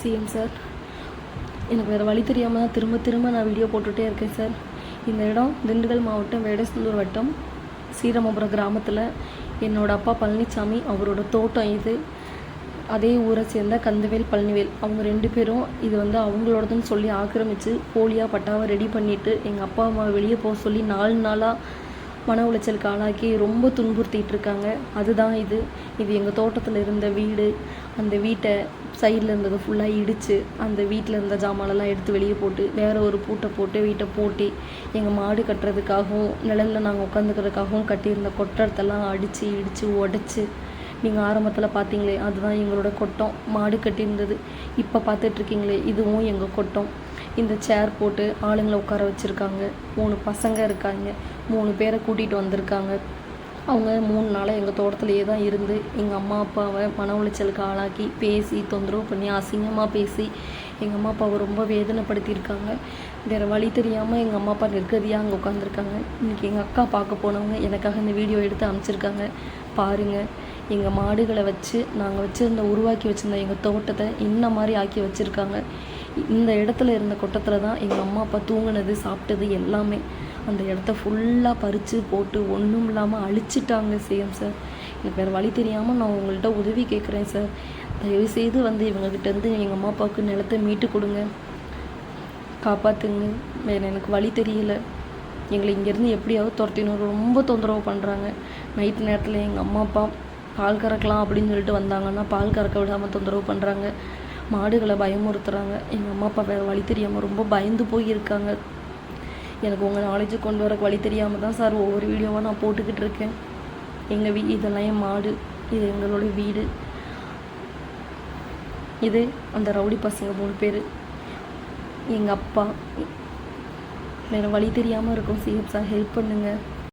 CM sir. எனக்கு வேறு வழி தெரியாமல் தான் திரும்ப திரும்ப நான் வீடியோ போட்டுகிட்டே இருக்கேன் சார். இந்த இடம் திண்டுக்கல் மாவட்டம் வேடசந்தூர் வட்டம் ஸ்ரீராமபுரம் கிராமத்தில் என்னோடய அப்பா பழனிசாமி அவரோட தோட்டம் இது. அதே ஊரை சேர்ந்த கந்தவேல் பழனிவேல் அவங்க 2 பேரும் இது அவங்களோடதுன்னு சொல்லி ஆக்கிரமித்து போலியாக பட்டாவை ரெடி பண்ணிவிட்டு எங்கள் அப்பா அம்மா வெளியே போக சொல்லி 4 நாளாக மன உளைச்சலுக்கு ஆளாக்கி ரொம்ப துன்புறுத்திட்டு இருக்காங்க. அதுதான் இது எங்கள் தோட்டத்தில் இருந்த வீடு. அந்த வீட்டை சைடில் இருந்தது ஃபுல்லாக இடித்து அந்த வீட்டில் இருந்த ஜாமானெல்லாம் எடுத்து வெளியே போட்டு வேறு ஒரு பூட்டை போட்டு வீட்டை பூட்டி எங்கள் மாடு கட்டுறதுக்காகவும் நிழலில் நாங்கள் உட்காந்துக்கிறதுக்காகவும் கட்டியிருந்த கொட்டடத்தெல்லாம் அடித்து இடித்து உடச்சி நீங்கள் ஆரம்பத்தில் பார்த்தீங்களே அதுதான் எங்களோட கொட்டம். மாடு கட்டியிருந்தது. இப்போ பார்த்துட்ருக்கீங்களே இதுவும் எங்கள் கொட்டம். இந்த சேர் போட்டு ஆளுங்களை உட்கார வச்சுருக்காங்க. 3 பசங்க இருக்காங்க. 3 பேரை கூட்டிகிட்டு வந்திருக்காங்க. அவங்க 3 நாளாக எங்கள் தோட்டத்திலேயே தான் இருந்து எங்கள் அம்மா அப்பாவை மன உளைச்சலுக்கு ஆளாக்கி பேசி தொந்தரவு பண்ணி அசிங்கமாக பேசி எங்கள் அம்மா அப்பாவை ரொம்ப வேதனைப்படுத்தியிருக்காங்க. வேறு வழி தெரியாமல் எங்கள் அம்மா அப்பா நிர்கதியாக அங்கே உட்காந்துருக்காங்க. இன்றைக்கி எங்கள் அக்கா பார்க்க போனவங்க எனக்காக இந்த வீடியோ எடுத்து அனுப்பிச்சிருக்காங்க. பாருங்கள், எங்கள் மாடுகளை வச்சு நாங்கள் உருவாக்கி வச்சுருந்த எங்கள் தோட்டத்தை இந்த மாதிரி ஆக்கி வச்சுருக்காங்க. இந்த இடத்துல இருந்த கொட்டத்தில் தான் எங்கள் அம்மா அப்பா தூங்கினது சாப்பிட்டது எல்லாமே. அந்த இடத்த ஃபுல்லாக பறித்து போட்டு ஒன்றும் இல்லாமல் அழிச்சிட்டாங்க சிஎம் சார். எனக்கு வேறு வழி தெரியாமல் நான் உங்கள்கிட்ட உதவி கேட்குறேன் சார். தயவுசெய்து இவங்ககிட்டேருந்து எங்கள் அம்மா அப்பாவுக்கு நிலத்தை மீட்டு கொடுங்க, காப்பாற்றுங்க. வேறு எனக்கு வழி தெரியல. எங்களை இங்கேருந்து எப்படியாவது துரத்தினோம். ரொம்ப தொந்தரவு பண்ணுறாங்க. நைட்டு நேரத்தில் எங்கள் அம்மா அப்பா பால் கறக்கலாம் அப்படின்னு சொல்லிட்டு வந்தாங்கன்னா பால் கறக்க விடாமல் தொந்தரவு பண்ணுறாங்க. மாடுகளை பயமுறுத்துகிறாங்க. எங்கள் அம்மா அப்பா வேறு வழி தெரியாமல் ரொம்ப பயந்து போயிருக்காங்க. எனக்கு உங்கள் நாலேஜ் கொண்டு வர வழி தெரியாமல் தான் சார் ஒவ்வொரு வீடியோவாக நான் போட்டுக்கிட்டு இருக்கேன். எங்கள் இதெல்லாம் என் மாடு, இது எங்களோட வீடு. இது அந்த ரவுடி பசங்க 3 பேர் எங்கள் அப்பா. வேறு வழி தெரியாமல் இருக்கும் சிஎம் சார், ஹெல்ப் பண்ணுங்கள்.